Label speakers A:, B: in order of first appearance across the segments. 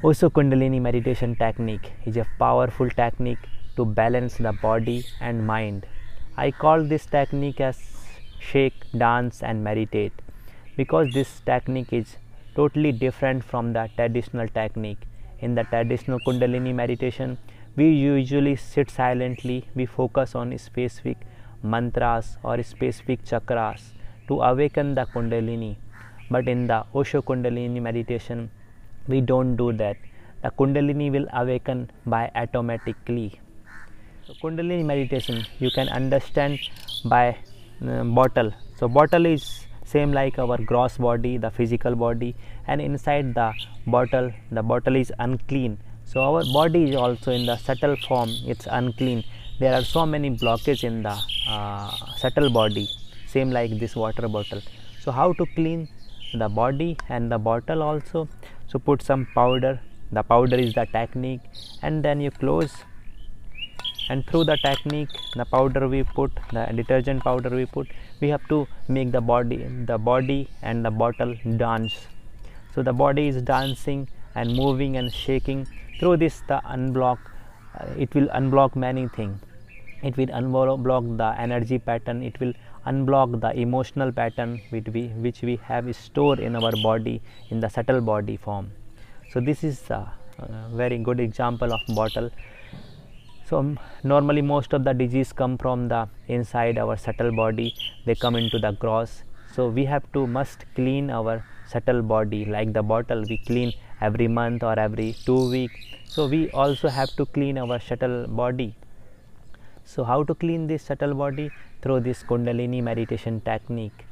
A: Osho Kundalini Meditation Technique is a powerful technique to balance the body and mind. I call this technique as shake, dance and meditate because this technique is totally different from the traditional technique. In the traditional Kundalini meditation, we usually sit silently, we focus on specific mantras or specific chakras to awaken the Kundalini. But in the Osho Kundalini meditation, we don't do that. The Kundalini will awaken by automatically. So Kundalini meditation you can understand by bottle. So bottle is same like our gross body, the physical body, and inside the bottle is unclean. So our body is also in the subtle form, it's unclean. There are so many blockages in the subtle body, same like this water bottle. So how to clean the body and the bottle also? So put some powder, the powder is the technique, and then you close, and through the technique, the powder we put, the detergent powder we put, we have to make the body and the bottle dance. So the body is dancing and moving and shaking. Through this the it will unblock many things. It will unblock the energy pattern, it will unblock the emotional pattern which we have stored in our body in the subtle body form. So this is a very good example of bottle. So normally most of the disease come from the inside our subtle body, they come into the gross. So we have to must clean our subtle body, like the bottle we clean every month or every 2 weeks. So we also have to clean our subtle body. So how to clean this subtle body? Through this Kundalini meditation technique.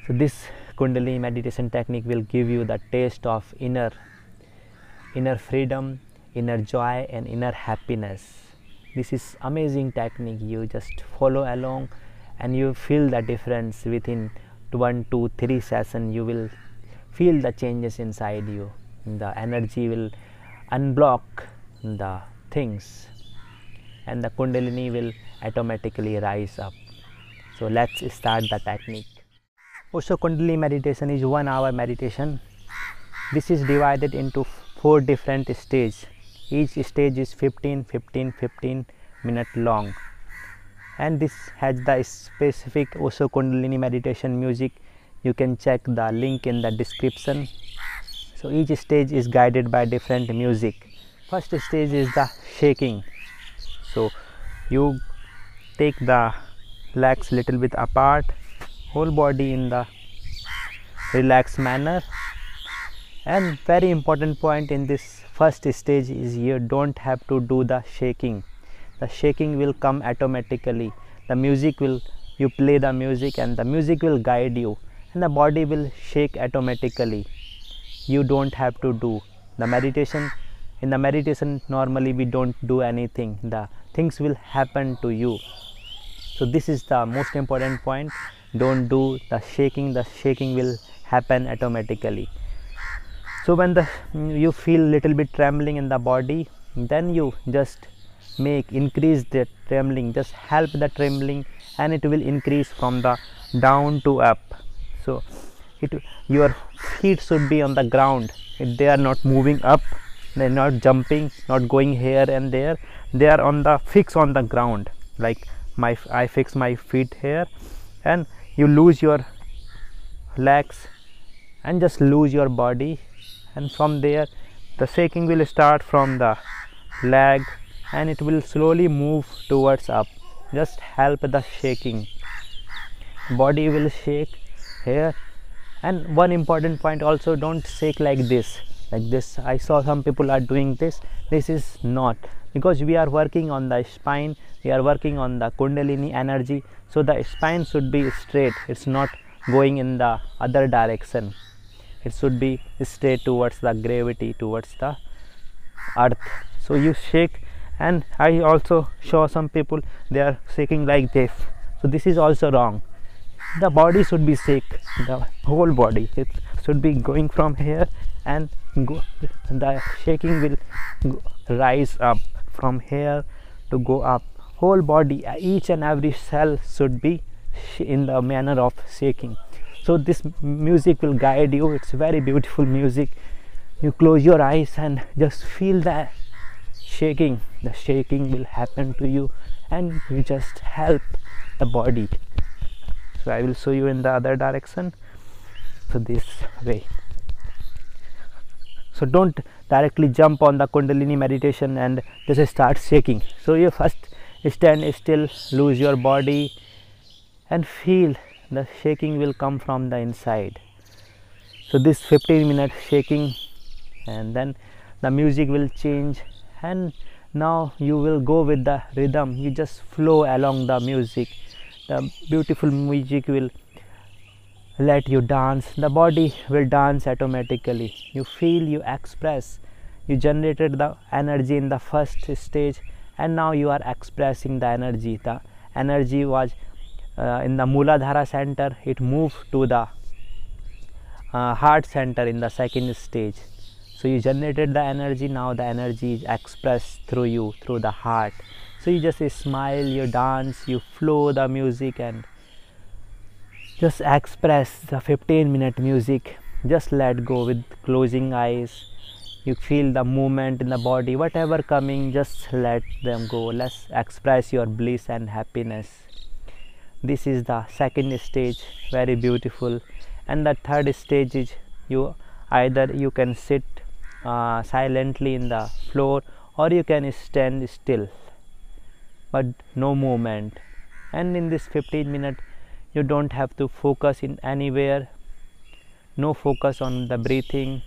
A: So this Kundalini meditation technique will give you the taste of inner freedom, inner joy and inner happiness. This is amazing technique. You just follow along and you feel the difference. Within 1, 2, 3 sessions you will feel the changes inside you. The energy will unblock the things and the Kundalini will automatically rise up. So let's start the technique. Osho Kundalini meditation is 1 hour meditation. This is divided into 4 different stages. Each stage is 15 minute long, and this has the specific Osho Kundalini meditation music. You can check the link in the description. So each stage is guided by different music. First stage is the shaking. So you take the legs little bit apart, whole body in the relaxed manner. And very important point in this first stage is you don't have to do the shaking. The shaking will come automatically. The music will, you play the music and the music will guide you and the body will shake automatically. You don't have to do the meditation. In the meditation normally we don't do anything, the things will happen to you. So this is the most important point. Don't do the shaking will happen automatically. So when you feel little bit trembling in the body, then you just increase the trembling, just help the trembling and it will increase from the down to up. So your feet should be on the ground. They are not moving up, they are not jumping, not going here and there. They are on the fix on the ground. Like I fix my feet here, and you lose your legs and just lose your body, and from there the shaking will start from the leg and it will slowly move towards up. Just help the shaking, body will shake here. And one important point also, don't shake like this. I saw some people are doing this. This is not, because we are working on the spine, we are working on the Kundalini energy. So the spine should be straight, it's not going in the other direction. It should be straight towards the gravity, towards the earth. So you shake, and I also saw some people, they are shaking like this. So this is also wrong. The body should be shake, the whole body. It should be going from here and go. The shaking will rise up from here to go up. Whole body, each and every cell should be in the manner of shaking. So this music will guide you. It's very beautiful music. You close your eyes and just feel the shaking. The shaking will happen to you, and you just help the body. So I will show you in the other direction. So this way. So don't directly jump on the Kundalini meditation and just start shaking. So you first stand still, lose your body, and feel the shaking will come from the inside. So this 15-minute shaking, and then the music will change, and now you will go with the rhythm. You just flow along the music. The beautiful music will let you dance. The body will dance automatically. You feel, you express. You generated the energy in the first stage, and now you are expressing the energy. The energy was in the Muladhara center. It moved to the heart center in the second stage. So you generated the energy. Now the energy is expressed through you, through the heart. So you just smile, you dance, you flow the music, and just express the 15-minute music. Just let go with closing eyes. You feel the movement in the body, whatever coming, just let them go. Let's express your bliss and happiness. This is the second stage, very beautiful. And the third stage is either you can sit silently in the floor, or you can stand still, but no movement. And in this 15-minute, you don't have to focus in anywhere. No focus on the breathing,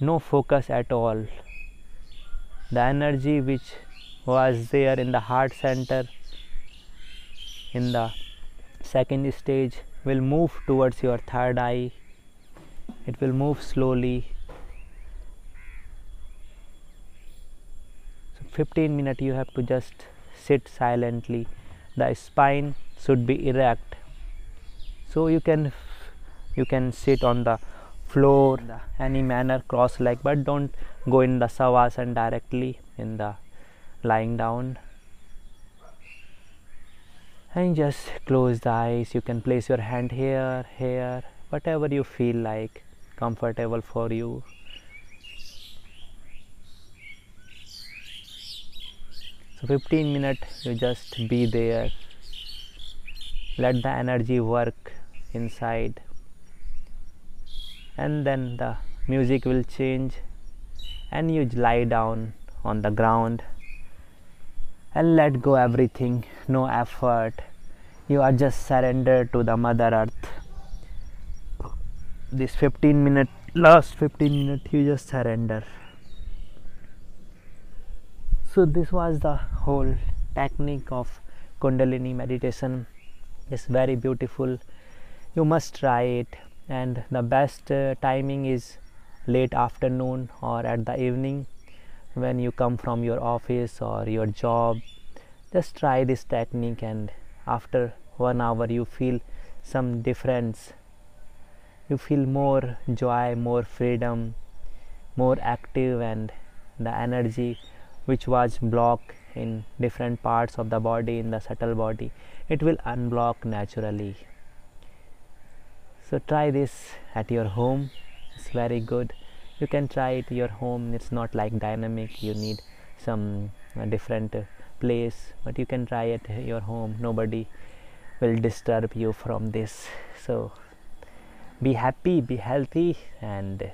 A: no focus at all. The energy which was there in the heart center in the second stage will move towards your third eye. It will move slowly. So 15 minutes you have to just sit silently. The spine should be erect. So you can sit on the floor, any manner, cross leg, but don't go in the savasana directly in the lying down. And just close the eyes. You can place your hand here, whatever you feel like, comfortable for you. So 15 minutes you just be there. Let the energy work inside, and then the music will change, and you lie down on the ground and let go everything. No effort. You are just surrendered to the Mother Earth. This last 15 minutes you just surrender. So this was the whole technique of Kundalini meditation. It's very beautiful. You must try it, and the best timing is late afternoon or at the evening when you come from your office or your job. Just try this technique, and after 1 hour you feel some difference. You feel more joy, more freedom, more active, and the energy which was blocked in different parts of the body, in the subtle body, it will unblock naturally. So try this at your home. It's very good. You can try it at your home. It's not like dynamic, you need some different place, but you can try it at your home. Nobody will disturb you from this. So be happy, be healthy, and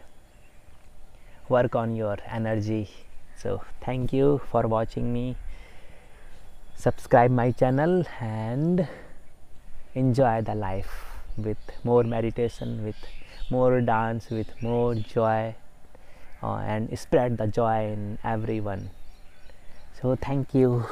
A: work on your energy. So thank you for watching me. Subscribe my channel and enjoy the life with more meditation, with more dance, with more joy, and spread the joy in everyone. So thank you.